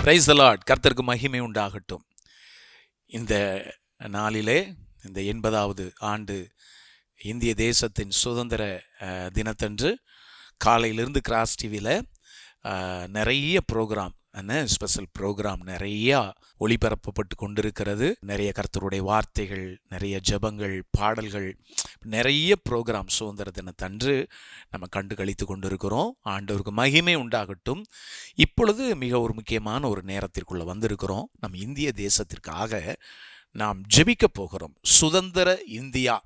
Praise the Lord. கர்த்தருக்கு மகிமை உண்டாகட்டும். இந்த நாளிலே இந்த 80வது ஆண்டு இந்திய தேசத்தின் சுதந்திர தினத்தன்று காலையிலிருந்து கிராஸ் டிவியில் நிறைய ப்ரோக்ராம், ஸ்பெஷல் ப்ரோக்ராம் நிறையா ஒளிபரப்பப்பட்டு கொண்டிருக்கிறது. நிறைய கர்த்தருடைய வார்த்தைகள், நிறைய ஜெபங்கள், பாடல்கள், நிறைய ப்ரோக்ராம் சுதந்திர தினத்தன்று நம்ம கண்டு கழித்து கொண்டிருக்கிறோம். ஆண்டவருக்கு மகிமை உண்டாகட்டும். இப்பொழுது மிக ஒரு முக்கியமான ஒரு நேரத்திற்குள்ளே வந்திருக்கிறோம். நம் இந்திய தேசத்திற்காக நாம் ஜெபிக்க போகிறோம். சுதந்திர இந்தியா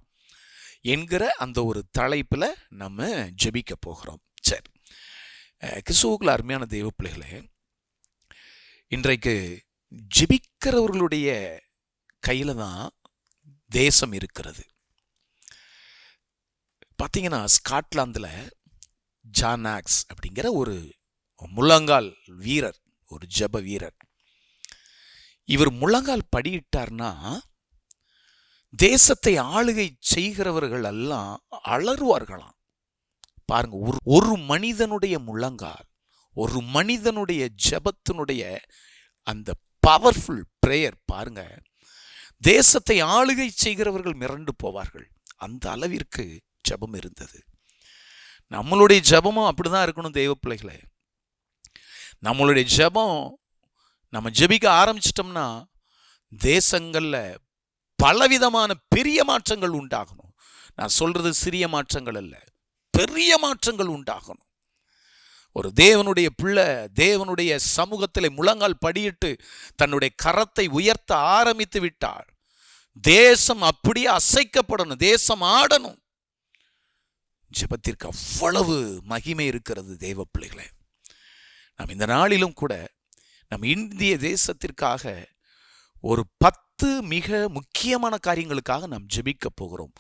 என்கிற அந்த ஒரு தலைப்பில் நம்ம ஜெபிக்க போகிறோம். சரி, கிறிஸ்துவுக்குள்ள அருமையான தெய்வ பிள்ளைகளே, இன்றைக்கு ஜெபிக்கிறவர்களுடைய கையில் தான் தேசம் இருக்கிறது. பார்த்தீங்கன்னா, ஸ்காட்லாந்தில் ஜான் ஆக்ஸ் அப்படிங்கிற ஒரு முழங்கால் வீரர், ஒரு ஜெப வீரர், இவர் முழங்கால் படியிட்டார்னா தேசத்தை ஆளுகை செய்கிறவர்கள் எல்லாம் அலறுவார்களாம். பாருங்க, ஒரு மனிதனுடைய முழங்கால், ஒரு மனிதனுடைய ஜெபத்தினுடைய அந்த பவர்ஃபுல் பிரேயர் பாருங்க, தேசத்தை ஆளுகை செய்கிறவர்கள் மிரண்டு போவார்கள். அந்த அளவிற்கு ஜெபம் இருந்தது. நம்மளுடைய ஜெபமும் அப்படிதான் இருக்கணும் தெய்வ பிள்ளைகளே. நம்மளுடைய ஜெபம், நம்ம ஜெபிக்க ஆரம்பிச்சிட்டோம்னா தேசங்கள்ல பலவிதமான பெரிய மாற்றங்கள் உண்டாகணும். நான் சொல்றது சிறிய மாற்றங்கள் அல்ல, பெரிய மாற்றங்கள் உண்டாகணும். ஒரு தேவனுடைய பிள்ளை தேவனுடைய சமூகத்தில் முழங்கால் படியிட்டு தன்னுடைய கரத்தை உயர்த்த ஆரம்பித்து விட்டால் தேசம் அப்படியே அசைக்கப்படணும், தேசம் ஆடணும். ஜெபத்திற்கு அவ்வளவு மகிமை இருக்கிறது தேவ பிள்ளைகளே. நாம் இந்த நாளிலும் கூட நம் இந்திய தேசத்திற்காக ஒரு 10 மிக முக்கியமான காரியங்களுக்காக நாம் ஜெபிக்க போகிறோம்.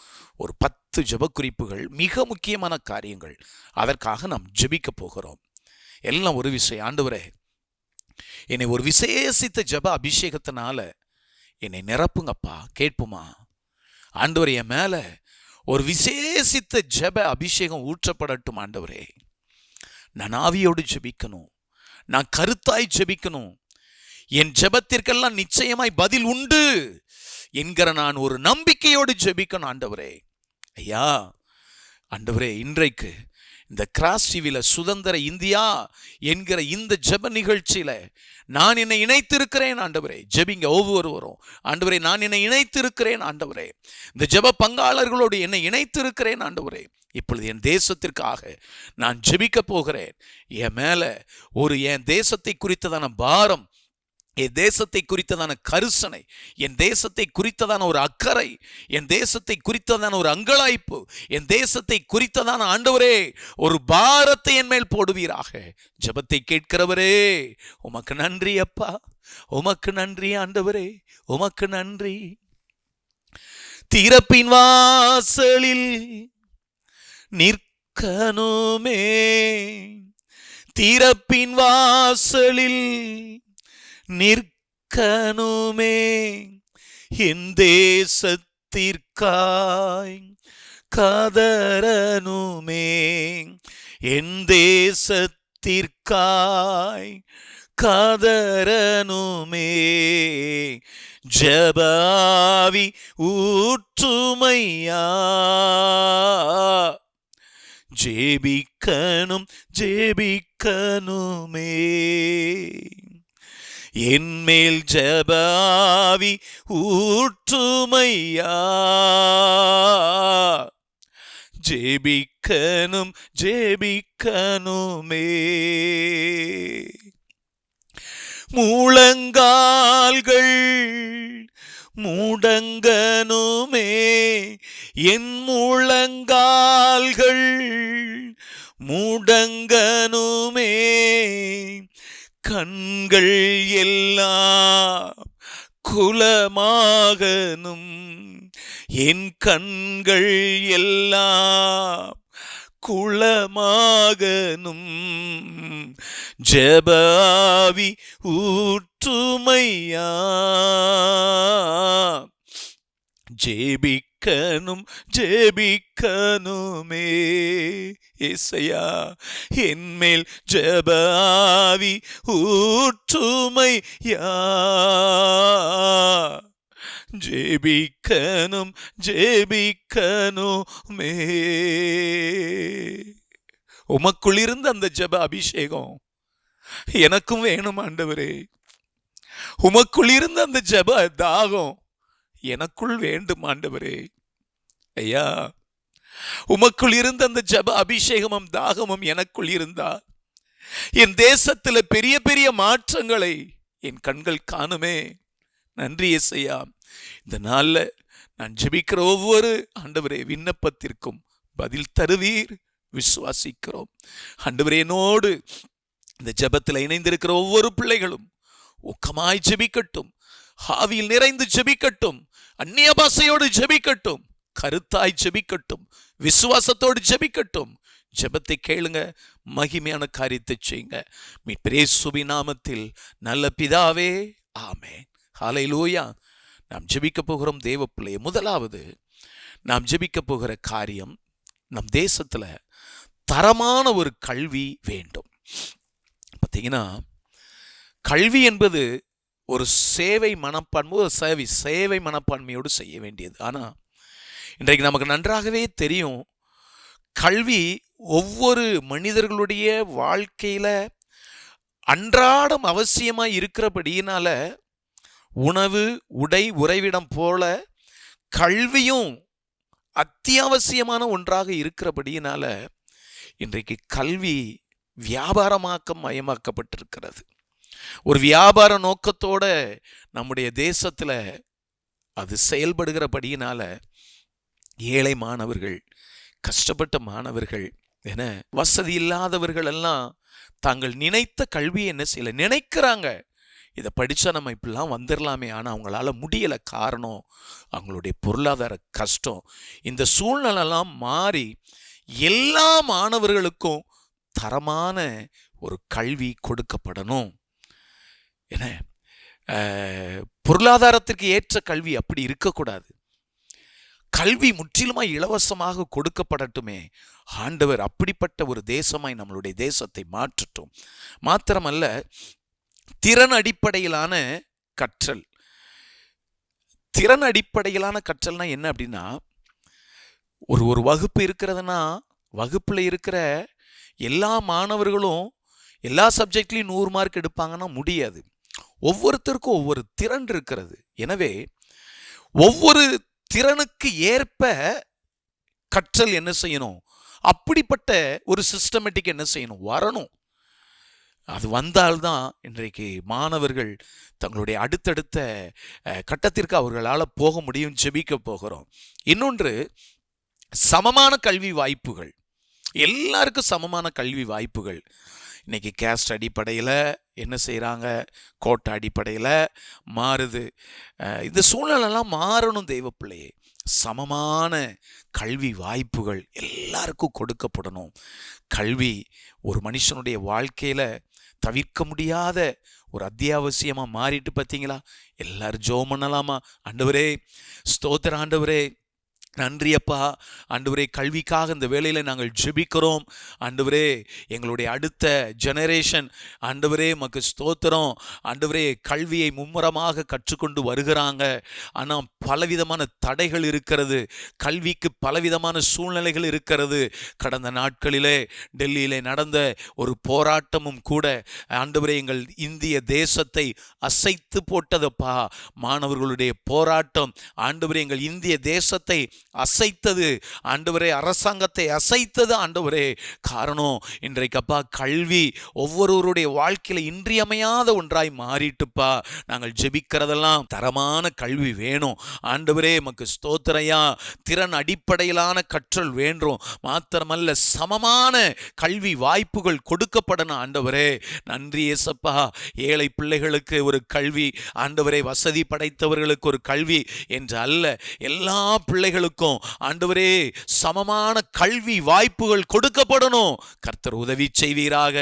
ஒரு 10 ஜெப குறிப்புகள், மிக முக்கியமான காரியங்கள், அதற்காக நாம் ஜெபிக்க போகிறோம். எல்லாம் ஒரு விஷயம். ஆண்டவரே, என்னை ஒரு விசேஷித்த ஜெப அபிஷேகத்தினால என்னை நிரப்புங்கப்பா. கேட்போமா? ஆண்டவரே, என் மேல ஒரு விசேஷித்த ஜெப அபிஷேகம் ஊற்றப்படட்டும். ஆண்டவரே, நான் ஆவியோடு ஜெபிக்கணும், நான் கருத்தாய் ஜெபிக்கணும், என் ஜெபத்திற்கெல்லாம் நிச்சயமாய் பதில் உண்டு என்கிற நான் ஒரு நம்பிக்கையோடு ஜெபிக்கணும். ஆண்டவரே, ஐயா, ஆண்டவரே, இன்றைக்கு இந்த கிராஸ் டிவியில் சுதந்திர இந்தியா என்கிற இந்த ஜெப நிகழ்ச்சியில் நான் என்னை இணைத்திருக்கிறேன். ஆண்டவரே, ஜெபிங்க ஒவ்வொருவரும். ஆண்டவரே, நான் என்னை இணைத்திருக்கிறேன். ஆண்டவரே, இந்த ஜெப பங்காளர்களோடு என்னை இணைத்திருக்கிறேன். ஆண்டவரே, இப்பொழுது என் தேசத்திற்காக நான் ஜெபிக்க போகிறேன். என் மேலே என் தேசத்தை குறித்ததான பாரம், என் தேசத்தை குறித்ததான கரிசனை, என் தேசத்தை குறித்ததான ஒரு அக்கறை, என் தேசத்தை குறித்ததான ஒரு அங்கலாய்ப்பு, என் தேசத்தை குறித்ததான ஆண்டவரே ஒரு பாரத்தை என் மேல் போடுவீராக. ஜெபத்தை கேட்கிறவரே, உமக்கு நன்றி அப்பா, உமக்கு நன்றி ஆண்டவரே, உமக்கு நன்றி. திறப்பின் வாசலில் நிற்கணுமே, திறப்பின் வாசலில் நிற்கணுமே, என் தேசத்திற்காய் கதறனுமே, என் தேசத்திற்காய் கதறனுமே, ஜெபாவி ஊற்றுமையா, ஜெபிக்கணும் ஜெபிக்கணுமே, என்மேல் ஜெபாவி ஊற்றுமையா, ஜெபிக்கணும் ஜெபிக்கணுமே, முழங்கால்கள் முடங்கனுமே, என் முழங்கால்கள் முடங்கனுமே, கண்கள் எல்லாம் குலமாகனும், என் கண்கள் எல்லாம் குலமாகனும், ஜெபாவி ஊற்றுமையா, ஜெபிக்கணும் ஜெபிக்கணுமே, ஏசையா என்மேல் ஜெபாவி ஊற்றுமையா, ஜெபிக்கணும் ஜெபிக்கணுமே. உமக்குள் இருந்த அந்த ஜெப அபிஷேகம் எனக்கும் வேணும் ஆண்டவரே. உமக்குள் இருந்த அந்த ஜெப தாகம் எனக்குள் வேண்டும் ஆண்டவரே. ஐயா, உமக்குள் இருந்த அந்த ஜெப அபிஷேகமும் தாகமும் எனக்குள் இருந்தா என் தேசத்துல பெரிய பெரிய மாற்றங்களை என் கண்கள் காணுமே. நன்றி ஏசையா. இந்த நாள்ல நான் ஜெபிக்கிற ஒவ்வொரு ஆண்டவரே விண்ணப்பத்திற்கும் பதில் தருவீர் விசுவாசிக்கிறோம். ஆண்டவரே, என்னோடு இந்த ஜெபத்தில் இணைந்திருக்கிற ஒவ்வொரு பிள்ளைகளும் ஊக்கமாய் ஜெபிக்கட்டும், ஆவியில் நிறைந்து ஜெபிக்கட்டும், அந்நிய பாஷையோடு ஜெபிக்கட்டும், கருத்தாய் ஜெபிக்கட்டும், விசுவாசத்தோடு ஜெபிக்கட்டும். ஜெபத்தை கேளுங்க, மகிமையான காரியத்தை செய்யுங்க. மீட்பர் இயேசுவின் நாமத்தில் நல்ல பிதாவே, ஆமென். ஹல்லேலூயா. நாம் ஜெபிக்க போகிறோம் தேவ பிள்ளையே. முதலாவது நாம் ஜெபிக்க போகிற காரியம், நம் தேசத்துல தரமான ஒரு கல்வி வேண்டும். பார்த்தீங்கன்னா, கல்வி என்பது ஒரு சேவை மனப்பான்மை, சேவை மனப்பான்மையோடு செய்ய வேண்டியது. ஆனால் இன்றைக்கு நமக்கு நன்றாகவே தெரியும், கல்வி ஒவ்வொரு மனிதர்களுடைய வாழ்க்கையில அன்றாடம் அவசியமாக இருக்கிறபடியினால உணவு, உடை, உறைவிடம் போல கல்வியும் அத்தியாவசியமான ஒன்றாக இருக்கிறபடியினால இன்றைக்கு கல்வி வியாபாரமயமாக்கப்பட்டிருக்கிறது. ஒரு வியாபார நோக்கத்தோட நம்முடைய தேசத்துல அது செயல்படுகிறபடியினால ஏழை மாணவர்கள், கஷ்டப்பட்ட மாணவர்கள் என வசதி இல்லாதவர்கள் எல்லாம் தாங்கள் நினைத்த கல்வியை என்ன செய்யல நினைக்கிறாங்க, இதை படித்தா நம்ம இப்படிலாம் வந்துடலாமே. ஆனால் அவங்களால முடியலை. காரணம் அவங்களுடைய பொருளாதார கஷ்டம். இந்த சூழ்நிலைலாம் மாறி எல்லா மாணவர்களுக்கும் தரமான ஒரு கல்வி கொடுக்கப்படணும். என பொருளாதாரத்திற்கு ஏற்ற கல்வி அப்படி இருக்கக்கூடாது. கல்வி முற்றிலுமாய் இலவசமாக கொடுக்கப்படட்டுமே. ஆண்டவர் அப்படிப்பட்ட ஒரு தேசமாய் நம்மளுடைய தேசத்தை மாற்றட்டும். மாத்திரமல்ல, திறன் அடிப்படையிலான கற்றல். திறன் அடிப்படையிலான கற்றல்னா என்ன அப்படின்னா, ஒரு வகுப்பு இருக்கிறதுனா வகுப்பில் இருக்கிற எல்லா மாணவர்களும் எல்லா சப்ஜெக்ட்லையும் 100 மார்க் எடுப்பாங்கன்னா முடியாது. ஒவ்வொருத்தருக்கும் ஒவ்வொரு திறன் இருக்கிறது. எனவே ஒவ்வொரு திறனுக்கு ஏற்ப கற்றல் என்ன செய்யணும், அப்படிப்பட்ட ஒரு சிஸ்டமேட்டிக் என்ன செய்யணும், வரணும். அது வந்தால்தான் இன்றைக்கு மாணவர்கள் தங்களுடைய அடுத்தடுத்த கட்டத்திற்கு அவர்களால் போக முடியும். ஜெபிக்க போகிறோம். இன்னொன்று, சமமான கல்வி வாய்ப்புகள். எல்லாருக்கும் சமமான கல்வி வாய்ப்புகள். இன்னைக்கு கேஸ்ட் அடிப்படையில் என்ன செய்கிறாங்க, கோட்டை அடிப்படையில் மாறுது. இந்த சூழ்நிலைலாம் மாறணும் தெய்வ பிள்ளையே. சமமான கல்வி வாய்ப்புகள் எல்லாருக்கும் கொடுக்கப்படணும். கல்வி ஒரு மனுஷனுடைய வாழ்க்கையில் தவிர்க்க முடியாத ஒரு அத்தியாவசியமாக மாறிட்டு பார்த்தீங்களா? எல்லாரும் ஜெபம் பண்ணலாமா? ஆண்டவரே ஸ்தோத்திர ஆண்டவரே, நன்றி அப்பா. ஆண்டவரே, கல்விக்காக இந்த வேளையில் நாங்கள் ஜெபிக்கிறோம். ஆண்டவரே, எங்களுடைய அடுத்த ஜெனரேஷன் ஆண்டவரே மக்கு ஸ்தோத்திரம். ஆண்டவரே, கல்வியை மும்முரமாக கற்றுக்கொண்டு வருகிறாங்க. ஆனால் பலவிதமான தடைகள் இருக்கிறது. கல்விக்கு பலவிதமான சூழ்நிலைகள் இருக்கிறது. கடந்த நாட்களிலே டெல்லியிலே நடந்த ஒரு போராட்டமும் கூட ஆண்டவரே எங்கள் இந்திய தேசத்தை அசைத்து போட்டதப்பா. மாணவர்களுடைய போராட்டம் ஆண்டவரே எங்கள் இந்திய தேசத்தை அசைத்தது. ஆண்டவரே, அரசாங்கத்தை அசைத்தது. ஆண்டவரே, காரணம் இன்றைக்கு அப்பா கல்வி ஒவ்வொருவருடைய வாழ்க்கையில இன்றியமையாத ஒன்றாய் மாறிட்டுப்பா. நாங்கள் ஜெபிக்கிறதெல்லாம் தரமான கல்வி வேணும். ஆண்டவரே மக்கு ஸ்தோத்திரையா. திறன் அடிப்படையிலான கற்றல் வேண்டும். மாத்திரமல்ல, சமமான கல்வி வாய்ப்புகள் கொடுக்கப்படணும். ஆண்டவரே நன்றி ஏசப்பா. ஏழை பிள்ளைகளுக்கு ஒரு கல்வி, ஆண்டவரே வசதி படைத்தவர்களுக்கு ஒரு கல்வி என்று அல்ல, எல்லா பிள்ளைகளுக்கும் அனைவருக்கும் ஆண்டவரே சமமான கல்வி வாய்ப்புகள் கொடுக்கப்படணும். கர்த்தர் உதவி செய்வீராக.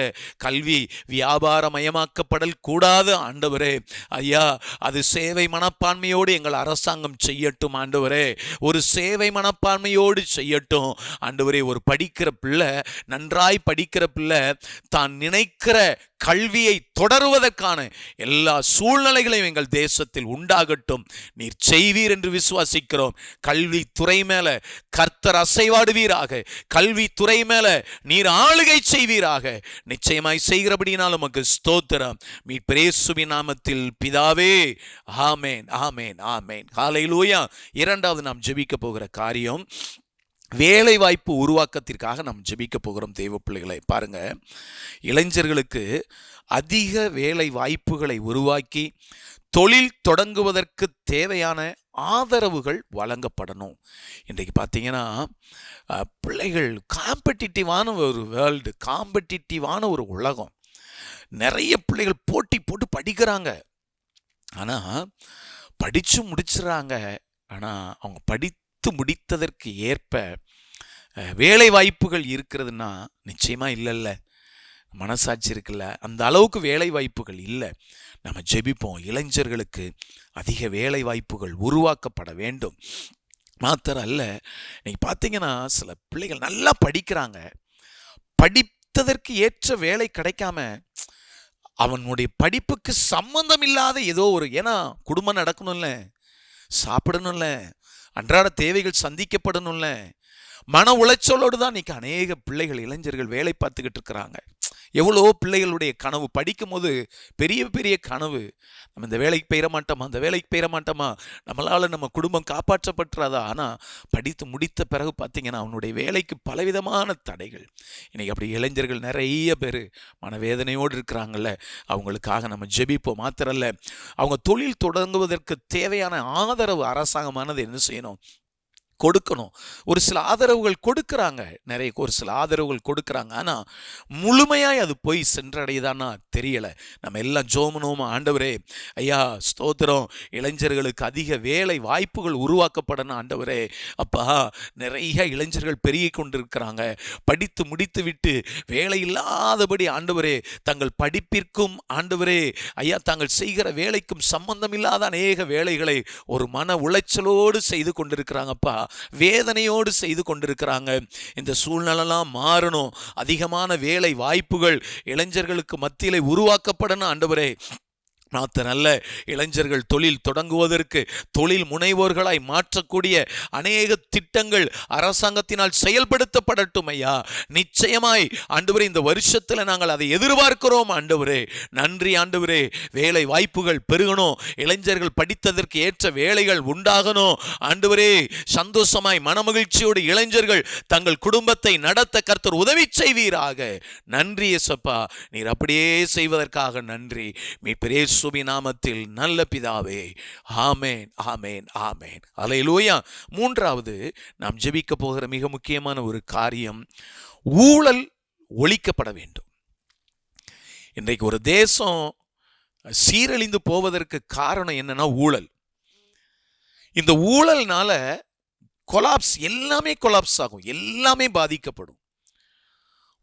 கல்வி வியாபாரமயமாக்கப்படல் கூடாது ஆண்டவரே. ஐயா, அது சேவை மனப்பான்மையோடு எங்கள் அரசாங்கம் செய்யட்டும் ஆண்டவரே. ஒரு சேவை மனப்பான்மையோடு செய்யட்டும் ஆண்டவரே. ஒரு படிக்கிற பிள்ளை, நன்றாய் படிக்கிற பிள்ளை தான் நினைக்கிற கல்வியை தொடருவதற்கான எல்லா சூழ்நிலைகளையும் எங்கள் தேசத்தில் உண்டாகட்டும். நீர் செய்வீர் என்று விசுவாசிக்கிறோம். கல்வித்துறை மேல கர்த்தர் அசைவாடுவீராக. கல்வித்துறை மேல நீர் ஆளுகை செய்வீராக. நிச்சயமாய் செய்கிறபடினால் உமக்கு ஸ்தோத்திரம். மீட்பர் இயேசுவின் நாமத்தில் பிதாவே, ஆமேன், ஆமேன், ஆமேன். ஹல்லேலூயா. இரண்டாவது நாம் ஜெபிக்க போகிற காரியம், வேலை வாய்ப்பு உருவாக்கத்திற்காக நாம் ஜெபிக்க போகிறோம். தெய்வ பிள்ளைகளை பாருங்க, இளைஞர்களுக்கு அதிக வேலை வாய்ப்புகளை உருவாக்கி தொழில் தொடங்குவதற்கு தேவையான ஆதரவுகள் வழங்கப்படணும். இன்றைக்கு பார்த்தீங்கன்னா பிள்ளைகள் காம்படிட்டிவான ஒரு வேர்ல்டு, காம்படிட்டிவான ஒரு உலகம். நிறைய பிள்ளைகள் போட்டி போட்டு படிக்கிறாங்க. ஆனால் படித்து முடிச்சுறாங்க. ஆனால் அவங்க படித்து முடித்ததற்கு ஏற்ப வேலை வாய்ப்புகள் இருக்கிறதுனா நிச்சயமாக இல்லைல்ல. மனசாட்சி இருக்குல்ல, அந்த அளவுக்கு வேலை வாய்ப்புகள் இல்லை. நம்ம ஜெபிப்போம், இளைஞர்களுக்கு அதிக வேலை வாய்ப்புகள் உருவாக்கப்பட வேண்டும். மாத்திரம் அல்ல, இன்னைக்கு பார்த்தீங்கன்னா சில பிள்ளைகள் நல்லா படிக்கிறாங்க, படித்ததற்கு ஏற்ற வேலை கிடைக்காம அவனுடைய படிப்புக்கு சம்பந்தம் இல்லாத ஏதோ ஒரு, ஏன்னா குடும்பம் நடக்கணும்ல, சாப்பிடணும்ல, அன்றாட தேவைகள் சந்திக்கப்படணும்ல, மன உளைச்சலோடு தான் இன்னைக்கு அநேக பிள்ளைகள், இளைஞர்கள் வேலை பார்த்துக்கிட்டு இருக்கிறாங்க. எவ்வளோ பிள்ளைகளுடைய கனவு, படிக்கும் போது பெரிய பெரிய கனவு, நம்ம இந்த வேலைக்கு பெயர மாட்டோமா, அந்த வேலைக்கு பெயர மாட்டோமா, நம்மளால் நம்ம குடும்பம் காப்பாற்றப்பட்டுறாதா. ஆனால் படித்து முடித்த பிறகு பார்த்தீங்கன்னா அவனுடைய வேலைக்கு பலவிதமான தடைகள். இன்றைக்கி அப்படி இளைஞர்கள் நிறைய பேர் மனவேதனையோடு இருக்கிறாங்கல்ல, அவங்களுக்காக நம்ம ஜெபிப்போம். மாத்திரல்ல, அவங்க தொழில் தொடங்குவதற்கு தேவையான ஆதரவு அரசாங்கமானது என்ன செய்யணும், கொடுக்கணும். ஒரு சில ஆதரவுகள் கொடுக்குறாங்க, ஒரு சில ஆதரவுகள் கொடுக்குறாங்க. ஆனால் முழுமையாய் அது போய் சென்றடையுதான்னா தெரியலை. நம்ம எல்லாம் ஜோமனோமா, ஆண்டவரே ஐயா ஸ்தோத்திரம், இளைஞர்களுக்கு அதிக வேலை வாய்ப்புகள் உருவாக்கப்படணும் ஆண்டவரே. அப்பா, நிறைய இளைஞர்கள் பெருகி கொண்டிருக்கிறாங்க. படித்து முடித்து விட்டு வேலை இல்லாதபடி ஆண்டவரே, தங்கள் படிப்பிற்கும் ஆண்டவரே ஐயா தாங்கள் செய்கிற வேலைக்கும் சம்பந்தம் இல்லாத அநேக வேலைகளை ஒரு மன உளைச்சலோடு செய்து கொண்டிருக்கிறாங்கப்பா, வேதனையோடு செய்து கொண்டிருக்கிறாங்க. இந்த சூழ்நிலைலாம் மாறணும். அதிகமான வேலை வாய்ப்புகள் இளைஞர்களுக்கு மத்தியிலே உருவாக்கப்படணும் ஆண்டவரே. நல்ல இளைஞர்கள் தொழில் தொடங்குவதற்கு தொழில் முனைவோர்களாய் மாற்றக்கூடிய அநேக திட்டங்கள் அரசாங்கத்தினால் செயல்படுத்தப்படட்டும் ஐயா. நிச்சயமாய் ஆண்டவரே, இந்த வருஷத்தில் நாங்கள் அதை எதிர்பார்க்கிறோம் ஆண்டவரே. நன்றி ஆண்டவரே. வேலை வாய்ப்புகள் பெருகணும், இளைஞர்கள் படித்ததற்கு ஏற்ற வேலைகள் உண்டாகணும் ஆண்டவரே. சந்தோஷமாய் மனமகிழ்ச்சியோடு இளைஞர்கள் தங்கள் குடும்பத்தை நடத்த கர்த்தர் உதவி செய்வீராக. நன்றி இயேசுப்பா, நீர் அப்படியே செய்வதற்காக நன்றி. மீட்பர் இயேசுவின் நாமத்தில் நல்ல பிதாவே, ஆமேன், ஆமேன், ஆமேன். அல்லேலூயா. மூன்றாவது நாம் ஜெபிக்க போகிற மிக முக்கியமான ஒரு காரியம், ஊழல் ஒழிக்கப்பட வேண்டும். இன்றைக்கு ஒரு தேசம் சீரழிந்து போவதற்கு காரணம் என்னன்னா ஊழல். இந்த ஊழல்னால கொலாப்ஸ், எல்லாமே கொலாப்ஸ் ஆகும், எல்லாமே பாதிக்கப்படும்.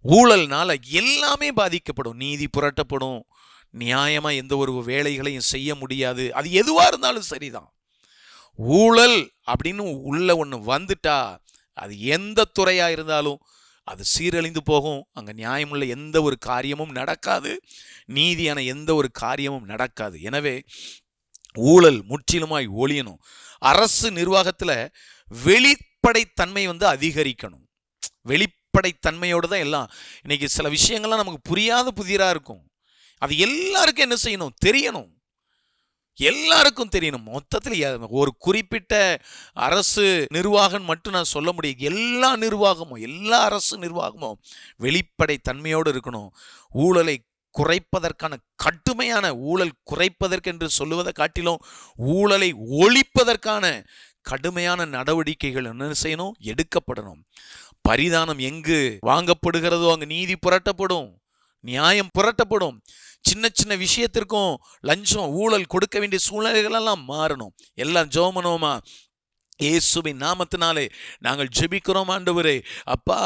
ஊழல்னால எல்லாமே பாதிக்கப்படும். நீதி புரட்டப்படும், நியாயமா எந்த ஒரு வேலைகளையும் செய்ய முடியாது. அது எதுவா இருந்தாலும் சரிதான். ஊழல் அப்படின்னு உள்ள ஒன்று வந்துட்டா அது எந்த துறையா இருந்தாலும் அது சீரழிந்து போகும். அங்கே நியாயமுள்ள எந்த ஒரு காரியமும் நடக்காது, நீதியான எந்த ஒரு காரியமும் நடக்காது. எனவே ஊழல் முற்றிலுமாய் ஒழியணும். அரசு நிர்வாகத்தில் வெளிப்படைத்தன்மை அதிகரிக்கணும். வெளிப்படைத்தன்மையோடு தான் எல்லாம். இன்னைக்கு சில விஷயங்கள்லாம் நமக்கு புரியாத புதிராக இருக்கும். அது எல்லாருக்கும் என்ன செய்யணும், தெரியணும். எல்லாருக்கும் தெரியணும். மொத்தத்தில் ஒரு குறிப்பிட்ட அரசு நிர்வாகம் மட்டும் நான் சொல்ல முடியும். எல்லா நிர்வாகமும், எல்லா அரசு நிர்வாகமும் வெளிப்படை தன்மையோடு இருக்கணும். ஊழலை குறைப்பதற்கான கடுமையான, ஊழல் குறைப்பதற்கென்று சொல்லுவதை காட்டிலும் ஊழலை ஒழிப்பதற்கான கடுமையான நடவடிக்கைகள் என்ன செய்யணும், எடுக்கப்படணும். பரிதானம் எங்கு வாங்கப்படுகிறதோ அங்கு நீதி புரட்டப்படும், நியாயம் புரட்டப்படும். சின்ன சின்ன விஷயத்திற்கும் லஞ்சம் ஊழல் கொடுக்க வேண்டிய சூழ்நிலைகள் எல்லாம் மாறணும். எல்லாம் ஜோமனோமா இயேசுவின் நாமத்தினாலே நாங்கள் ஜெபிக்கிறோம் ஆண்டவரே. அப்பா,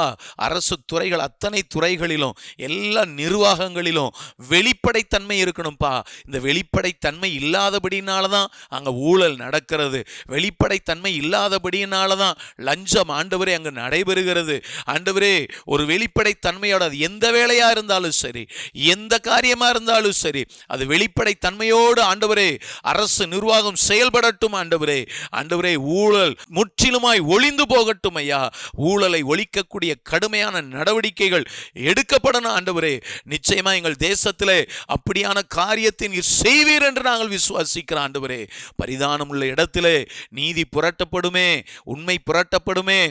அரசு துறைகள் அத்தனை துறைகளிலும் எல்லா நிர்வாகங்களிலும் வெளிப்படைத்தன்மை இருக்கணும்ப்பா. இந்த வெளிப்படைத்தன்மை இல்லாதபடினால தான் அங்கே ஊழல் நடக்கிறது. வெளிப்படைத்தன்மை இல்லாதபடினால தான் லஞ்சம் ஆண்டவரே அங்கே நடைபெறுகிறது. ஆண்டவரே, ஒரு வெளிப்படைத்தன்மையோட அது எந்த வேலையாக இருந்தாலும் சரி, எந்த காரியமாக இருந்தாலும் சரி, அது வெளிப்படைத்தன்மையோடு ஆண்டவரே அரசு நிர்வாகம் செயல்படட்டும் ஆண்டவரே. ஆண்டவரே, ஊழல் முற்றிலுமாய் ஒளிந்து போகட்டும் ஐயா. ஊழலை ஒழிக்கக்கூடிய கடுமையான நடவடிக்கைகள் எடுக்கப்படணும் ஆண்டவரே. நிச்சயமா எங்கள் தேசத்திலே அப்படியான காரியத்தை நீர் செய்வீர் என்று நாங்கள் விசுவாசிக்கிறோம் ஆண்டவரே. பரிதானம் உள்ள இடத்திலே நீதி புரட்டப்படுமே, உண்மை புரட்டப்படுமே,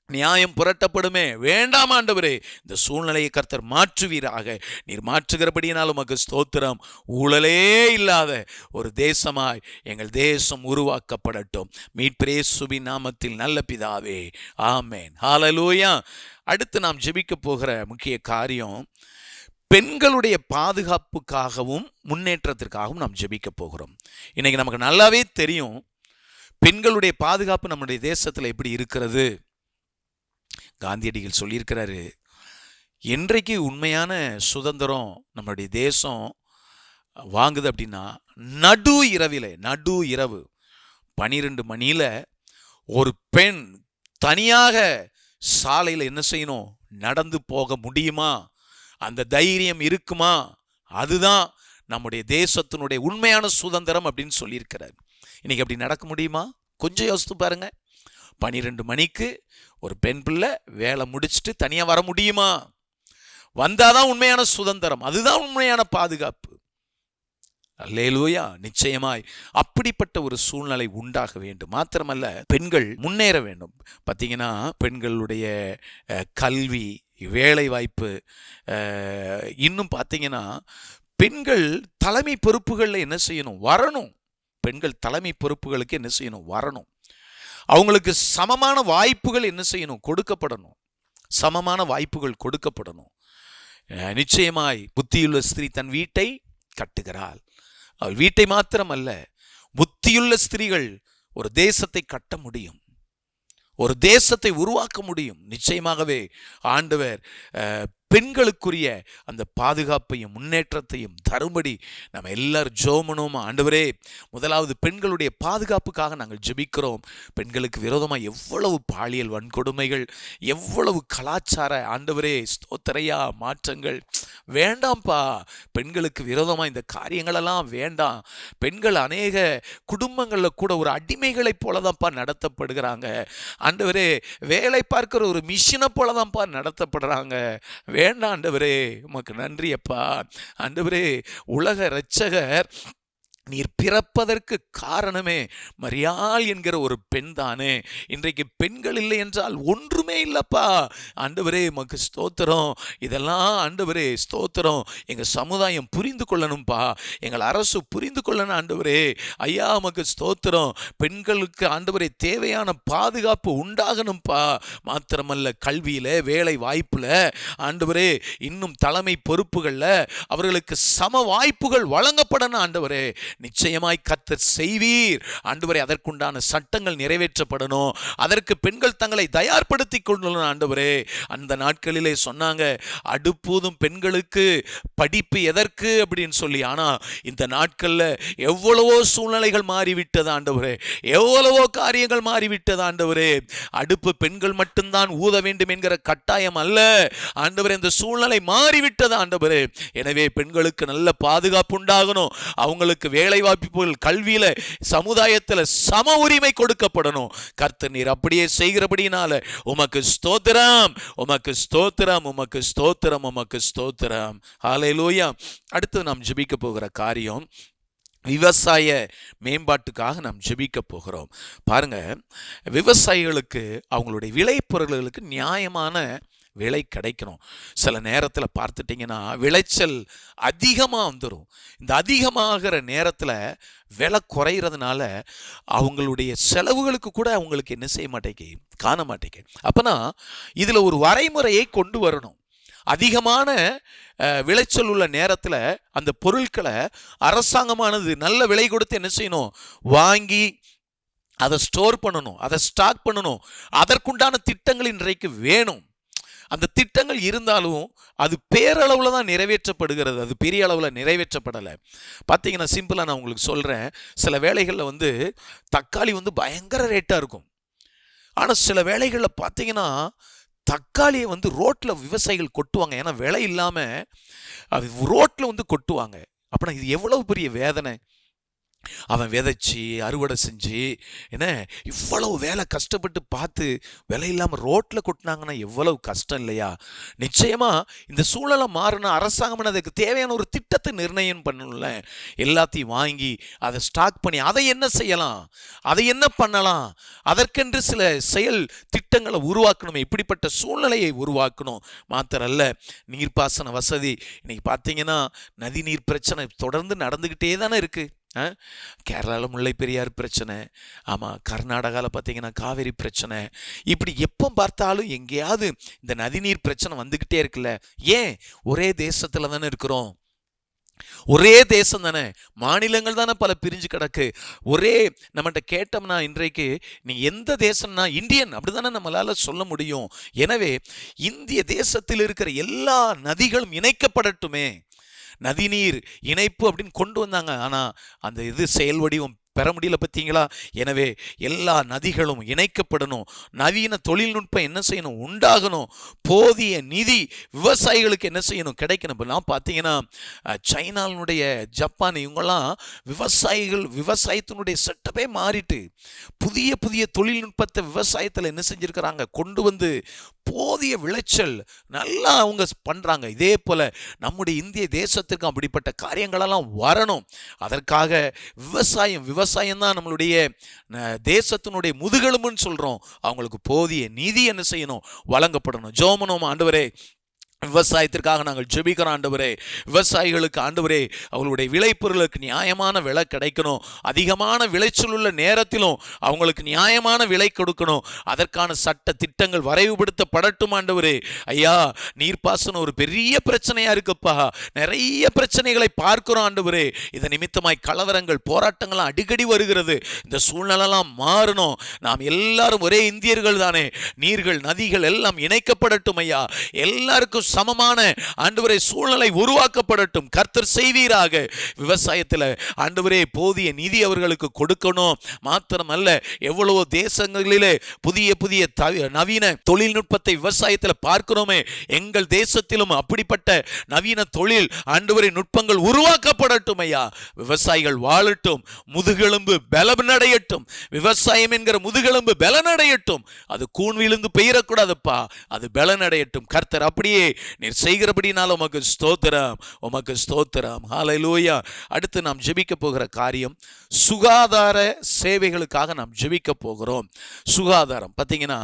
நியாயம் புரட்டப்படுமே. வேண்டாம் ஆண்டவரே, இந்த சூழ்நிலையை கர்த்தர் மாற்றுவீராக. நீர் மாற்றுகிறபடியினால் உமக்கு ஸ்தோத்திரம். ஊழலே இல்லாத ஒரு தேசமாய் எங்கள் தேசம் உருவாக்கப்படட்டும். மீட்பர் இயேசுவின் நாமத்தில் நல்ல பிதாவே, ஆமென். ஹல்லேலூயா. அடுத்து நாம் ஜெபிக்க போகிற முக்கிய காரியம், பெண்களுடைய பாதுகாப்புக்காகவும் முன்னேற்றத்திற்காகவும் நாம் ஜெபிக்க போகிறோம். இன்னைக்கு நமக்கு நல்லாவே தெரியும் பெண்களுடைய பாதுகாப்பு நம்முடைய தேசத்தில் எப்படி இருக்கிறது. காந்தியடிகள் சொல்லியிருக்கிறாரு, என்றைக்கு உண்மையான சுதந்திரம் நம்மளுடைய தேசம் வாங்குது அப்படின்னா, நடு இரவு 12 மணியில் ஒரு பெண் தனியாக சாலையில் என்ன செய்யணும், நடந்து போக முடியுமா, அந்த தைரியம் இருக்குமா, அதுதான் நம்முடைய தேசத்தினுடைய உண்மையான சுதந்திரம் அப்படின்னு சொல்லியிருக்கிறார். இன்னைக்கு அப்படி நடக்க முடியுமா? கொஞ்சம் யோசித்து பாருங்க. 12 மணிக்கு ஒரு பெண் பிள்ளை வேலை முடிச்சுட்டு தனியாக வர முடியுமா? வந்தாதான் உண்மையான சுதந்திரம், அதுதான் உண்மையான பாதுகாப்பு. அல்லேலூயா. நிச்சயமாய் அப்படிப்பட்ட ஒரு சூழ்நிலை உண்டாக வேண்டும். மாத்திரமல்ல, பெண்கள் முன்னேற வேண்டும். பார்த்தீங்கன்னா, பெண்களுடைய கல்வி, வேலை வாய்ப்பு, இன்னும் பார்த்தீங்கன்னா பெண்கள் தலைமை பொறுப்புகளில் என்ன செய்யணும், வரணும். பெண்கள் தலைமை பொறுப்புகளுக்கு என்ன செய்யணும், வரணும். அவங்களுக்கு சமமான வாய்ப்புகள் என்ன செய்யணும், கொடுக்கப்படணும். சமமான வாய்ப்புகள் கொடுக்கப்படணும். நிச்சயமாய் புத்தியுள்ள ஸ்திரீ தன் வீட்டை கட்டுகிறாள். அவள் வீட்டை மாத்திரமல்ல, புத்தியுள்ள ஸ்திரீகள் ஒரு தேசத்தை கட்ட முடியும், ஒரு தேசத்தை உருவாக்க முடியும். நிச்சயமாகவே ஆண்டவர் பெண்களுக்குரிய அந்த பாதுகாப்பையும் முன்னேற்றத்தையும் தரும்படி நம்ம எல்லாரும் ஜெபம். ஆண்டவரே, முதலாவது பெண்களுடைய பாதுகாப்புக்காக நாங்கள் ஜெபிக்கிறோம். பெண்களுக்கு விரோதமாக எவ்வளவு பாலியல் வன்கொடுமைகள், எவ்வளவு கலாச்சார ஆண்டவரே ஸ்தோத்திரையா மாற்றங்கள் வேண்டாம்ப்பா. பெண்களுக்கு விரோதமாக இந்த காரியங்களெல்லாம் வேண்டாம். பெண்கள் அநேக குடும்பங்களில் கூட ஒரு அடிமைகளைப் போலதான்ப்பா நடத்தப்படுகிறாங்க ஆண்டவரே. வேலை பார்க்கிற ஒரு மிஷினை போலதான்ப்பா நடத்தப்படுறாங்க. வேண்டாம் ஆண்டவரே, உமக்கு நன்றி அப்பா. ஆண்டவரே, உலக இரட்சகர் நீர் பிறப்பதற்கு காரணமே மரியாள் என்கிற ஒரு பெண் தானே. இன்றைக்கு பெண்கள் இல்லை என்றால் ஒன்றுமே இல்லப்பா. ஆண்டவரே, உமக்கு ஸ்தோத்திரம். இதெல்லாம் ஆண்டவரே ஸ்தோத்திரம். எங்கள் சமுதாயம் புரிந்து கொள்ளணும்ப்பா, எங்கள் அரசு புரிந்து கொள்ளணும் ஆண்டவரே. ஐயா, உமக்கு ஸ்தோத்திரம். பெண்களுக்கு ஆண்டவரே தேவையான பாதுகாப்பு உண்டாகணும்ப்பா. மாத்திரமல்ல, கல்வியில், வேலை வாய்ப்பில் ஆண்டவரே, இன்னும் தலைமை பொறுப்புகளில் அவர்களுக்கு சம வாய்ப்புகள் வழங்கப்படணும் ஆண்டவரே. நிச்சயமாய் கர்த்தர் செய்வீர் ஆண்டவரே. அதற்குண்டான சட்டங்கள் நிறைவேற்றப்படணும். அதற்கு பெண்கள் தங்களை தயார்படுத்திக் கொள்ளணும் ஆண்டவரே. அந்த நாட்களிலே சொன்னாங்க, அடுப்பூதும் பெண்களுக்கு படிப்பு எதற்கு அப்படின்னு சொல்லி. ஆனா இந்த நாட்கள்ல எவ்வளவோ சூழ்நிலைகள் மாறிவிட்டது ஆண்டவரே, எவ்வளவோ காரியங்கள் மாறிவிட்டது ஆண்டவரே. அடுப்பு பெண்கள் மட்டும்தான் ஊத வேண்டும் என்கிற கட்டாயம் அல்ல ஆண்டவரே. இந்த சூழ்நிலை மாறிவிட்டது ஆண்டவரே. எனவே பெண்களுக்கு நல்ல பாதுகாப்பு உண்டாகணும். அவங்களுக்கு வேலை வாய்ப்புகள், கல்வியில, சமுதாயத்தில் சம உரிமை கொடுக்கப்படணும். கர்த்தர் நீர் அப்படியே செய்கிறபடினால உமக்கு ஸ்தோத்திரம், உமக்கு ஸ்தோத்திரம், உமக்கு ஸ்தோத்திரம், உமக்கு ஸ்தோத்திரம். ஹல்லேலூயா. அடுத்து நாம் ஜெபிக்க போகிற காரியம், விவசாய மேம்பாட்டுக்காக நாம் ஜெபிக்க போகிறோம். பாருங்க, விவசாயிகளுக்கு அவங்களுடைய விளைபொருள்களுக்கு நியாயமான விலை கிடைக்கணும். சில நேரத்தில் பார்த்துட்டிங்கன்னா விளைச்சல் அதிகமாக வந்துடும். இந்த அதிகமாகிற நேரத்தில் விலை குறைகிறதுனால அவங்களுடைய செலவுகளுக்கு கூட அவங்களுக்கு என்ன செய்ய மாட்டேங்க, காண மாட்டேங்க. அப்போனா இதில் ஒரு வரைமுறையை கொண்டு வரணும். அதிகமான விளைச்சல் உள்ள நேரத்தில் அந்த பொருட்களை அரசாங்கமானது நல்ல விலை கொடுத்து என்ன செய்யணும், வாங்கி அதை ஸ்டோர் பண்ணணும், அதை ஸ்டாக் பண்ணணும். அதற்குண்டான திட்டங்கள் இன்றைக்கு வேணும். அந்த திட்டங்கள் இருந்தாலும் அது பேரளவில் தான் நிறைவேற்றப்படுகிறது, அது பெரிய அளவில் நிறைவேற்றப்படலை. பார்த்தீங்கன்னா சிம்பிளாக நான் உங்களுக்கு சொல்கிறேன், சில வேளைகளில் தக்காளி பயங்கர ரேட்டாக இருக்கும். ஆனால் சில வேளைகளில் பார்த்தீங்கன்னா தக்காளியை ரோட்டில் விவசாயிகள் கொட்டுவாங்க. ஏன்னா விலை இல்லாமல் அது ரோட்டில் கொட்டுவாங்க. அப்படின்னா இது எவ்வளவு பெரிய வேதனை. அவன் விதைச்சி அறுவடை செஞ்சு என்ன இவ்வளவு வேலை கஷ்டப்பட்டு பார்த்து விலை இல்லாமல் ரோட்டில் கொட்டினாங்கன்னா எவ்வளவு கஷ்டம் இல்லையா? நிச்சயமா இந்த சூழலை மாறின அரசாங்கம் அதுக்கு தேவையான ஒரு திட்டத்தை நிர்ணயம் பண்ணணும்ல. எல்லாத்தையும் வாங்கி அதை ஸ்டாக் பண்ணி அதை என்ன செய்யலாம், அதை என்ன பண்ணலாம், அதற்கென்று சில செயல் திட்டங்களை உருவாக்கணும். இப்படிப்பட்ட சூழ்நிலையை உருவாக்கணும். மாத்திரல்ல, நீர்ப்பாசன வசதி இன்னைக்கு பார்த்தீங்கன்னா நதி நீர் பிரச்சனை தொடர்ந்து நடந்துக்கிட்டே தானே இருக்கு. கேரளாவில் முல்லை பெரியார் பிரச்சனை, ஆமாம், கர்நாடகாவில் பார்த்தீங்கன்னா காவேரி பிரச்சனை. இப்படி எப்போ பார்த்தாலும் எங்கேயாவது இந்த நதிநீர் பிரச்சனை வந்துக்கிட்டே இருக்குல்ல. ஏன்? ஒரே தேசத்தில் தானே இருக்கிறோம், ஒரே தேசம் தானே, மாநிலங்கள் தானே பல பிரிஞ்சு கிடக்கு. ஒரே நம்மகிட்ட கேட்டோம்னா இன்றைக்கு நீங்க எந்த தேசம்னா இந்தியன் அப்படிதானே நம்மளால சொல்ல முடியும். எனவே இந்திய தேசத்தில் இருக்கிற எல்லா நதிகளும் இணைக்கப்படட்டுமே. நதிநீர் இணைப்பு அப்படின்னு கொண்டு வந்தாங்க. ஆனால் அந்த செயல் வடிவம் பெற முடியல, பார்த்தீங்களா? எனவே எல்லா நதிகளும் இணைக்கப்படணும். நவீன தொழில்நுட்பம் என்ன செய்யணும், உண்டாகணும். போதிய நிதி விவசாயிகளுக்கு என்ன செய்யணும், கிடைக்கணும். இப்போலாம் பார்த்தீங்கன்னா சைனாவினுடைய ஜப்பான் இவங்கெல்லாம் விவசாயத்தினுடைய செட்டப்பே மாறிட்டு புதிய புதிய தொழில்நுட்பத்தை விவசாயத்தில் என்ன செஞ்சிருக்கிறாங்க, கொண்டு போதிய விளைச்சல் நல்லா அவங்க பண்றாங்க. இதே போல நம்முடைய இந்திய தேசத்துக்கு அப்படிப்பட்ட காரியங்களெல்லாம் வரணும். அதற்காக விவசாயம் தான் நம்மளுடைய தேசத்தினுடைய முதுகெலும்புன்னு சொல்றோம். அவங்களுக்கு போதிய நிதி என்ன செய்யணும், வழங்கப்படணும். ஜெபம் ஆண்டவரே, விவசாயத்திற்காக நாங்கள் ஜெபிக்கிறோம் ஆண்டவரே. விவசாயிகளுக்கு ஆண்டவரே அவங்களுடைய விளைபொருளுக்கு நியாயமான விலை கிடைக்கணும். அதிகமான விளைச்சல் உள்ள நேரத்திலும் அவங்களுக்கு நியாயமான விலை கொடுக்கணும். அதற்கான சட்ட திட்டங்கள் வரைவுபடுத்தப்படட்டும் ஆண்டவரே. ஐயா, நீர்ப்பாசனம் ஒரு பெரிய பிரச்சனையா இருக்குப்பா. நிறைய பிரச்சனைகளை பார்க்கிறோம் ஆண்டவரே. இதன் நிமித்தமாய் கலவரங்கள், போராட்டங்கள்லாம் அடிக்கடி வருகிறது. இந்த சூழ்நிலைலாம் மாறணும். நாம் எல்லாரும் ஒரே இந்தியர்கள் தானே. நீர்கள், நதிகள் எல்லாம் இணைக்கப்படட்டும் ஐயா. எல்லாருக்கும் சமமான ஆண்டவரே சூழ்நிலை உருவாக்கப்படட்டும். கர்த்தர் செய்வீராக. விவசாயத்தில் ஆண்டவரே போதிய நிதி அவர்களுக்கு கொடுக்கணும். மாத்திரமல்ல, எவ்வளவோ தேசங்களிலே புதிய புதிய நவீன தொழில்நுட்பத்தை விவசாயத்தில் பார்க்கிறோமே. எங்கள் தேசத்திலும் அப்படிப்பட்ட நவீன தொழில் ஆண்டவரே நுட்பங்கள் உருவாக்கப்படட்டும் ஐயா. விவசாயிகள் வாழட்டும், முதுகெலும்பு பலனடையட்டும். விவசாயம் என்கிற முதுகெலும்பு பலனடையட்டும். அது கூன் விழுந்து பெயரக்கூடாதுப்பா, அது பலனடையட்டும். கர்த்தர் அப்படியே நீர் செய்கிறபடினால உமக்கு ஸ்தோத்திரம், உமக்கு ஸ்தோத்திரம். ஹல்லேலூயா. அடுத்து நாம் ஜெபிக்க போகிற காரியம் சுகாதார சேவைகளுக்காக நாம் ஜெபிக்க போகிறோம். சுகாதாரம் பார்த்தீங்கன்னா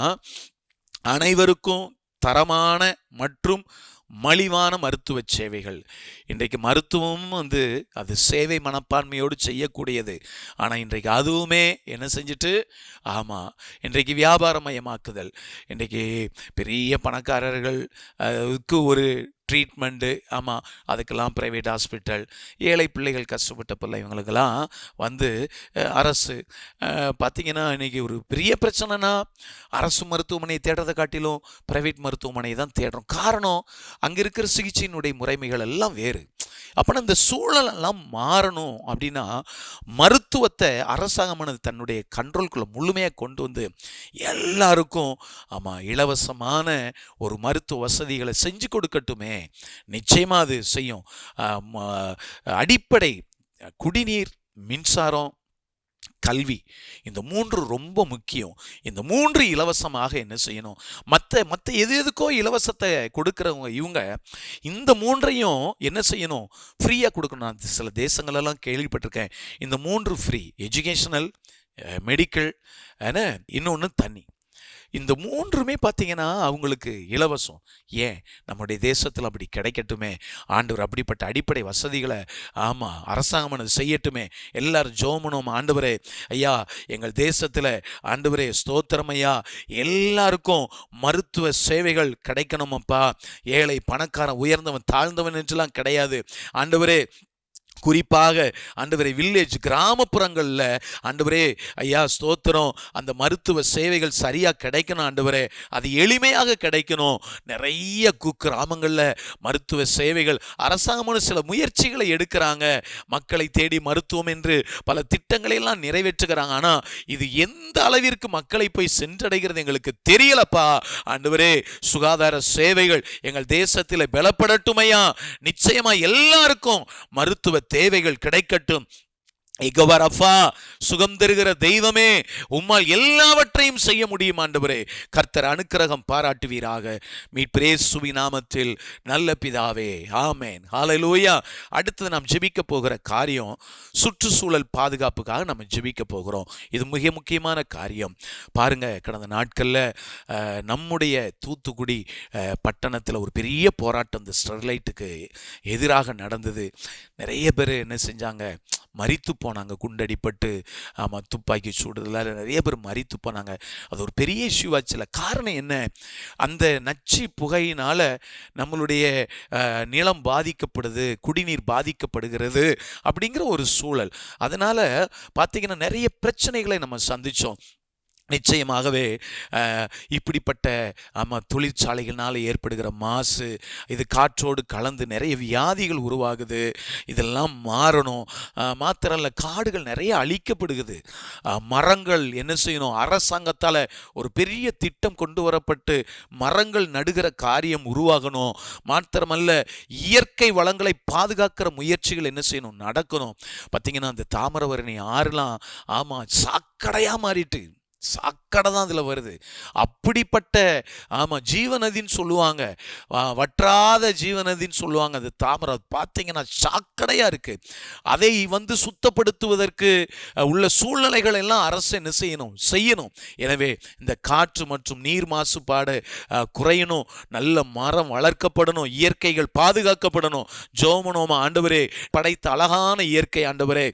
அனைவருக்கும் தரமான மற்றும் மலிவான மருத்துவ சேவைகள். இன்றைக்கு மருத்துவம் அது சேவை மனப்பான்மையோடு செய்யக்கூடியது. ஆனால் இன்றைக்கு அதுவுமே என்ன செஞ்சுட்டு, ஆமாம், இன்றைக்கு வியாபாரமயமாக்குதல். இன்றைக்கு பெரிய பணக்காரர்களுக்கு ஒரு ட்ரீட்மெண்ட்டு, ஆமாம், அதுக்கெல்லாம் ப்ரைவேட் ஹாஸ்பிட்டல். ஏழை பிள்ளைகள், கஷ்டப்பட்ட பிள்ளை, இவங்களுக்கெல்லாம் அரசு. பார்த்திங்கன்னா இன்றைக்கி ஒரு பெரிய பிரச்சனைனா அரசு மருத்துவமனையை தேடுறதை காட்டிலும் ப்ரைவேட் மருத்துவமனையை தான் தேடுறோம். காரணம், அங்கே இருக்கிற சிகிச்சையினுடைய முறைமைகள் எல்லாம் வேறு. அப்போனா இந்த சூழலெல்லாம் மாறணும். அப்படின்னா மருத்துவத்தை அரசாங்கமானது தன்னுடைய கண்ட்ரோல்குள்ளே முழுமையாக கொண்டு எல்லாருக்கும், ஆமாம், இலவசமான ஒரு மருத்துவ வசதிகளை செஞ்சு கொடுக்கட்டுமே. நிச்சயமாக அது செய்யும். அடிப்படை குடிநீர், மின்சாரம், கல்வி, இந்த மூன்று ரொம்ப முக்கியம். இந்த மூன்று இலவசமாக என்ன செய்யணும். மற்ற எதுக்கோ இலவசத்தை கொடுக்குறவங்க இவங்க இந்த மூன்றையும் என்ன செய்யணும், ஃப்ரீயாக கொடுக்கணும். நான் சில தேசங்களெல்லாம் கேள்விப்பட்டிருக்கேன். இந்த மூன்று ஃப்ரீ: எஜுகேஷனல், மெடிக்கல், இன்னொன்று தண்ணி. இந்த மூன்றுமே பார்த்தீங்கன்னா அவங்களுக்கு இலவசம். ஏன் நம்முடைய தேசத்தில் அப்படி கிடைக்கட்டுமே. ஆண்டவர் அப்படிப்பட்ட அடிப்படை வசதிகளை, ஆமாம், அரசாங்கம் செய்யட்டுமே. எல்லாரும் ஜெபம், ஆண்டவரே ஐயா, எங்கள் தேசத்தில் ஆண்டவரே ஸ்தோத்திரம் ஐயா, எல்லாருக்கும் மருத்துவ சேவைகள் கிடைக்கணுமப்பா. ஏழை, பணக்காரன், உயர்ந்தவன், தாழ்ந்தவன் என்றெல்லாம் கிடையாது. ஆண்டவரே குறிப்பாக ஆண்டவரே வில்லேஜ் கிராமப்புறங்களில் ஆண்டவரே ஐயா ஸ்தோத்திரம், அந்த மருத்துவ சேவைகள் சரியாக கிடைக்கணும் ஆண்டவரே, அது எளிமையாக கிடைக்கணும். நிறைய குக்கிராமங்களில் மருத்துவ சேவைகள் அரசாங்கமான சில முயற்சிகளை எடுக்கிறாங்க, மக்களை தேடி மருத்துவம் என்று பல திட்டங்களை எல்லாம் நிறைவேற்றுகிறாங்க. ஆனால் இது எந்த அளவிற்கு மக்களை போய் சென்றடைகிறது எங்களுக்கு தெரியலப்பா. ஆண்டவரே சுகாதார சேவைகள் எங்கள் தேசத்தில் பலப்படட்டுமையா. நிச்சயமா எல்லாருக்கும் மருத்துவ தேவைகள் கிடைக்கட்டும். இகவரஃபா, சுகம் தருகிற தெய்வமே, உம்மால் எல்லாவற்றையும் செய்ய முடியும் ஆண்டவரே. கர்த்தர் அனுக்கிரகம் பாராட்டுவீராக. மீட்பர் இயேசுவின் நாமத்தில் நல்ல பிதாவே, ஆமென், ஹல்லேலூயா. அடுத்து நாம் ஜெபிக்க போகிற காரியம் சுற்றுச்சூழல் பாதுகாப்புக்காக நம்ம ஜெபிக்க போகிறோம். இது மிக முக்கியமான காரியம். பாருங்க, கடந்த நாட்களில் நம்முடைய தூத்துக்குடி பட்டணத்தில் ஒரு பெரிய போராட்டம் இந்த ஸ்டெர்லைட்டுக்கு எதிராக நடந்தது. நிறைய பேர் என்ன செஞ்சாங்க, மரித்து போனாங்க, குண்டடிப்பட்டு. ஆமாம், துப்பாக்கி சூடுதலால் நிறைய பேர் மரித்து போனாங்க. அது ஒரு பெரிய இஷ்யூவாச்சுல. காரணம் என்ன? அந்த நச்சு புகையினால் நம்மளுடைய நிலம் பாதிக்கப்படுது, குடிநீர் பாதிக்கப்படுகிறது அப்படிங்கிற ஒரு சூழல். அதனால் பார்த்திங்கன்னா நிறைய பிரச்சனைகளை நம்ம சந்தித்தோம். நிச்சயமாகவே இப்படிப்பட்ட தொழிற்சாலைகளால் ஏற்படுகிற மாசு, இது காற்றோடு கலந்து நிறைய வியாதிகள் உருவாகுது. இதெல்லாம் மாறணும். மாத்திரம் இல்லை, காடுகள் நிறைய அழிக்கப்படுகிறது. மரங்கள் என்ன செய்யணும், அரசாங்கத்தால் ஒரு பெரிய திட்டம் கொண்டு வரப்பட்டு மரங்கள் நடுகிற காரியம் உருவாகணும். மாத்திரமல்ல, இயற்கை வளங்களை பாதுகாக்கிற முயற்சிகள் என்ன செய்யணும், நடக்கணும். பார்த்திங்கன்னா அந்த தாமிரபரணி ஆறுலாம் சாக்கடையாக மாறிட்டு, சாக்கடை தான் அதில் வருது. அப்படிப்பட்ட ஜீவநதின்னு சொல்லுவாங்க, வற்றாத ஜீவநதின்னு சொல்லுவாங்க. அது தாமிரம் பார்த்தீங்கன்னா சாக்கடையாக இருக்குது. அதை சுத்தப்படுத்துவதற்கு உள்ள சூழ்நிலைகள் எல்லாம் அரசு என்ன செய்யணும். எனவே இந்த காற்று மற்றும் நீர் மாசுபாடு குறையணும், நல்ல மரம் வளர்க்கப்படணும், இயற்கைகள் பாதுகாக்கப்படணும். ஜெபமனோமா, ஆண்டவரே படைத்த அழகான இயற்கை ஆண்டவரே,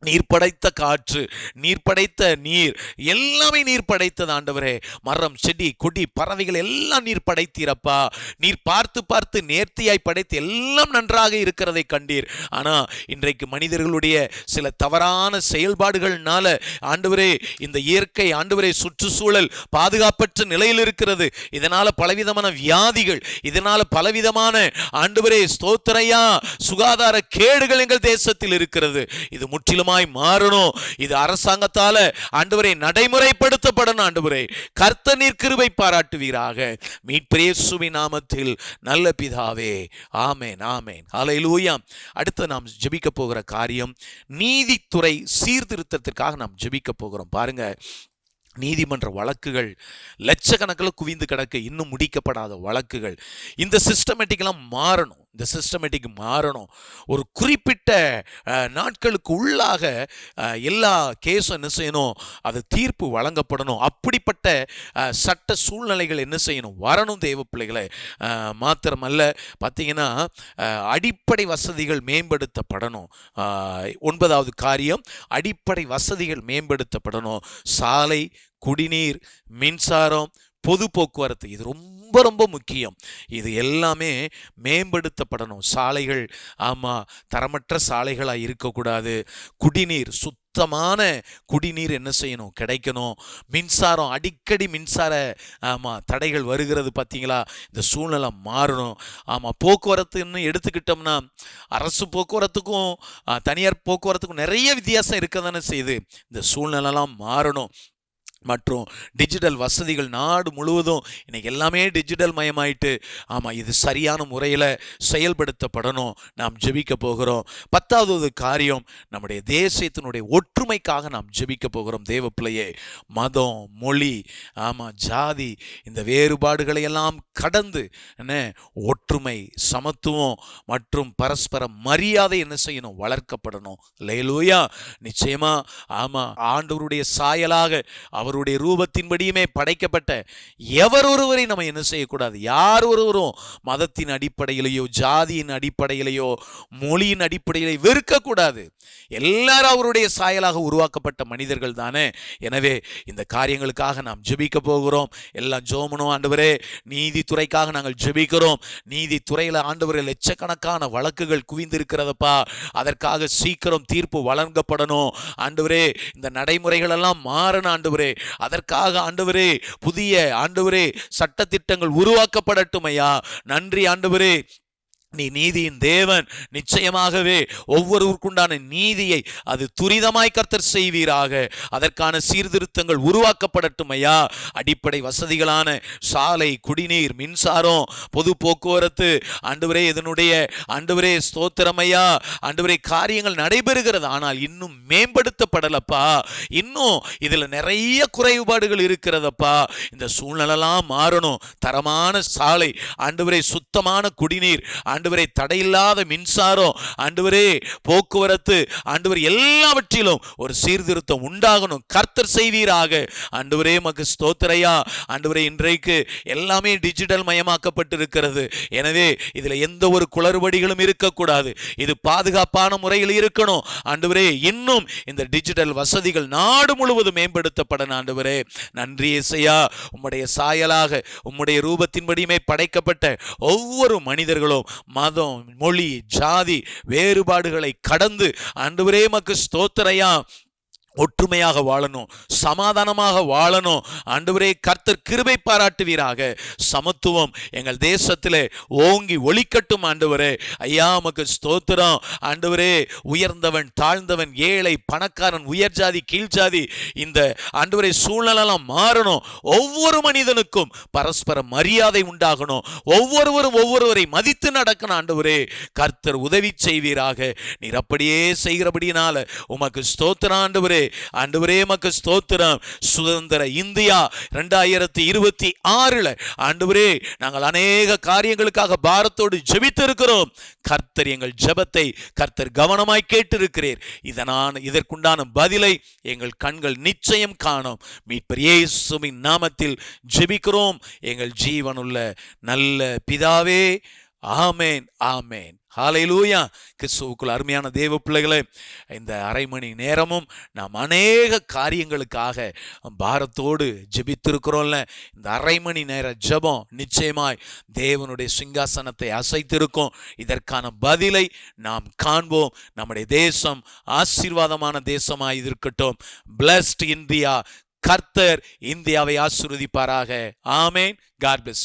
நீர் படைத்த காற்று, நீர் படைத்த நீர், எல்லாமே நீர் படைத்தது ஆண்டவரே. மரம், செடி, கொடி, பறவைகள் எல்லாம் நீர் படைத்தீரப்பா. நீர் பார்த்து பார்த்து நேர்த்தியாய் படைத்து எல்லாம் நன்றாக இருக்கிறதை கண்டீர். ஆனால் இன்றைக்கு மனிதர்களுடைய சில தவறான செயல்பாடுகள்னால ஆண்டவரே இந்த இயற்கை ஆண்டவரே சுற்றுச்சூழல் பாதுகாப்பற்ற நிலையில் இருக்கிறது. இதனால பலவிதமான வியாதிகள், இதனால பலவிதமான ஆண்டவரே ஸ்தோத்திரையா சுகாதார கேடுகள் எங்கள் தேசத்தில் இருக்கிறது. இது முற்றிலும் மாறணும். இது அரசாங்கத்தால ஆண்டவரே நடைமுறைப்படுத்தப்படணும். ஆண்டவரே கர்த்தர் நீர் கிருபை பாராட்டுவீராக. மீட்பர் இயேசுவின் நாமத்தில் நல்ல பிதாவே, ஆமென், ஆமென், ஹல்லேலூயா. அடுத்து நாம் ஜெபிக்க போகிற காரியம் நீதித்துறை சீர்திருத்தத்திற்காக நாம் ஜெபிக்க போகிறோம். பாருங்க, நீதிமன்ற வழக்குகள் லட்சக்கணக்கில் குவிந்து கிடக்க, இன்னும் முடிக்கப்படாத வழக்குகள். இந்த சிஸ்டமேட்டிக்கெல்லாம் மாறணும். இந்த சிஸ்டமேட்டிக் மாறணும். ஒரு குறிப்பிட்ட நாட்களுக்கு உள்ளாக எல்லா கேஸும் என்ன செய்யணும், அது தீர்ப்பு வழங்கப்படணும். அப்படிப்பட்ட சட்ட சூழ்நிலைகள் என்ன செய்யணும், வரணும் தேவ பிள்ளைகளை. மாத்திரமல்ல, பார்த்தீங்கன்னா அடிப்படை வசதிகள் மேம்படுத்தப்படணும். 9வது காரியம், அடிப்படை வசதிகள் மேம்படுத்தப்படணும். சாலை, குடிநீர், மின்சாரம், பொது போக்குவரத்து, இது ரொம்ப ரொம்ப முக்கியம். இது எல்லாமே மேம்படுத்தப்படணும். சாலைகள் தரமற்ற சாலைகளாக இருக்கக்கூடாது. குடிநீர், சுத்தமான குடிநீர் என்ன செய்யணும், கிடைக்கணும். மின்சாரம், அடிக்கடி மின்சார தடைகள் வருகிறது பார்த்தீங்களா, இந்த சூழ்நிலை மாறணும். போக்குவரத்துன்னு எடுத்துக்கிட்டோம்னா அரசு போக்குவரத்துக்கும் தனியார் போக்குவரத்துக்கும் நிறைய வித்தியாசம் இருக்க தானே செய்யுது. இந்த சூழ்நிலைலாம் மாறணும். மற்றும் டிஜிட்டல் வசதிகள் நாடு முழுவதும் இன்னைக்கு எல்லாமே டிஜிட்டல் மயமாயிட்டு, இது சரியான முறையில் செயல்படுத்தப்படணும். நாம் ஜெபிக்க போகிறோம். 10வது காரியம், நம்முடைய தேசத்தினுடைய ஒற்றுமைக்காக நாம் ஜெபிக்க போகிறோம். தேவ பிள்ளையே, மதம், மொழி, ஜாதி, இந்த வேறுபாடுகளை எல்லாம் கடந்து என்ன ஒற்றுமை, சமத்துவம் மற்றும் பரஸ்பர மரியாதை என்ன செய்யணும், வளர்க்கப்படணும். அல்லேலூயா. நிச்சயமா ஆண்டவருடைய சாயலாக அவர் அவருடைய ரூபத்தின்படியுமே படைக்கப்பட்ட எவர் ஒருவரை நம்ம என்ன செய்யக்கூடாது, யார் ஒருவரும் மதத்தின் அடிப்படையிலேயோ ஜாதியின் அடிப்படையிலேயோ மொழியின் அடிப்படையிலே வெறுக்கக்கூடாது. எல்லாரும் அவருடைய சாயலாக உருவாக்கப்பட்ட மனிதர்கள் தானே. எனவே இந்த காரியங்களுக்காக நாம் ஜெபிக்க போகிறோம். எல்லாம் ஜெபமனும். ஆண்டவரே, நீதித்துறைக்காக நாங்கள் ஜெபிக்கிறோம். நீதித்துறையில் ஆண்டவரே லட்சக்கணக்கான வழக்குகள் குவிந்திருக்கிறதப்பா. அதற்காக சீக்கிரம் தீர்ப்பு வழங்கப்படணும் ஆண்டவரே. இந்த நடைமுறைகள் எல்லாம் மாறணும் ஆண்டவரே. அதற்காக ஆண்டவரே புதிய ஆண்டவரே சட்டத்திட்டங்கள் உருவாக்கப்படட்டும் ஐயா. நன்றி ஆண்டவரே. நீ நீதியின் தேவன். நிச்சயமாகவே ஒவ்வொருவருக்குண்டான நீதியை அது துரிதமாய் கர்த்தர் செய்வீராக. அதற்கான சீர்திருத்தங்கள் உருவாக்கப்படட்டும் ஐயா. அடிப்படை வசதிகளான சாலை, குடிநீர், மின்சாரம், பொது போக்குவரத்து ஆண்டவரே, இதனுடைய ஆண்டவரே ஸ்தோத்திரம் ஐயா. ஆண்டவரே, காரியங்கள் நடைபெறுகிறது, ஆனால் இன்னும் மேம்படுத்தப்படலப்பா. இன்னும் இதுல நிறைய குறைபாடுகள் இருக்கிறதப்பா. இந்த சூழ்நிலைலாம் மாறணும். தரமான சாலை ஆண்டவரே, சுத்தமான குடிநீர் ஆண்டவரே, தடையில்லாத மின்சாரம் ஆண்டவரே, போக்குவரத்து ஆண்டவரே, எல்லாவற்றிலும் ஒரு சீர்திருத்தம் உண்டாகணும். கர்த்தர் செய்வீராக ஆண்டவரே. மக்கு ஸ்தோத்திரையா ஆண்டவரே. இன்றைக்கு எல்லாமே டிஜிட்டல் மயமாக்கப்பட்டிருக்கிறது. எனவே இதுல எந்த ஒரு குளறுபடிகளும் இருக்கக்கூடாது. இது பாதுகாப்பான முறையில் இருக்கணும் ஆண்டவரே. இன்னும் இந்த டிஜிட்டல் வசதிகள் நாடு முழுவதும் மேம்படுத்தப்படணும் ஆண்டவரே. நன்றி இயேசையா. உம்முடைய சாயலாக உம்முடைய ரூபத்தின்படியுமே படைக்கப்பட்ட ஒவ்வொரு மனிதர்களும் மதம், மொழி, ஜாதி வேறுபாடுகளை கடந்து ஆண்டவரே மக்கு ஸ்தோத்திரையா ஒற்றுமையாக வாழணும், சமாதானமாக வாழணும் ஆண்டவரே. கர்த்தர் கிருபை பாராட்டுவீராக. சமத்துவம் எங்கள் தேசத்திலே ஓங்கி ஒளிக்கட்டும் ஆண்டவரே. ஐயா மக்கு ஸ்தோத்திரம் ஆண்டவரே. உயர்ந்தவன் தாழ்ந்தவன், ஏழை பணக்காரன், உயர் ஜாதி கீழ் ஜாதி, இந்த ஆண்டவரே சூழ்நிலைலாம் மாறணும். ஒவ்வொரு மனிதனுக்கும் பரஸ்பர மரியாதை உண்டாகணும். ஒவ்வொருவரும் ஒவ்வொருவரை மதித்து நடக்கணும் ஆண்டவரே. கர்த்தர் உதவி செய்வீராக. நீர் அப்படியே செய்கிறபடியினால உமக்கு ஸ்தோத்திரம் ஆண்டவரே. ஆண்டவரே மக்கு ஸ்தோத்திரம். சுதந்திர இந்தியா 2026 ஆண்டவரே, நாங்கள் அநேக காரியங்களுக்காக பாரத்தோடு ஜெபித்து இருக்கிறோம். கர்த்தர் எங்கள் ஜெபத்தை கர்த்தர் கவனமாய் கேட்டிருக்கிறீர். இதற்குண்டான பதிலை எங்கள் கண்கள் நிச்சயம் காணும். மீட்பர் இயேசுவின் நாமத்தில் ஜெபிக்கிறோம் எங்கள் ஜீவனுள்ள நல்ல பிதாவே. ஆமேன், ஆமேன். ஹல்லேலூயா. கிறிஸ்துவுக்குள் அருமையான தேவ பிள்ளைகளே, இந்த அரை மணி நேரமும் நாம் அநேக காரியங்களுக்காக பாரத்தோடு ஜெபித்திருக்கிறோம்ல. இந்த அரை மணி நேர ஜெபம் நிச்சயமாய் தேவனுடைய சிங்காசனத்தை அசைத்திருக்கும். இதற்கான பதிலை நாம் காண்போம். நம்முடைய தேசம் ஆசீர்வாதமான தேசமாய் இருக்கட்டும். Blessed India. கர்த்தர் இந்தியாவை ஆசீர்வதிப்பாராக. ஆமேன். God plus.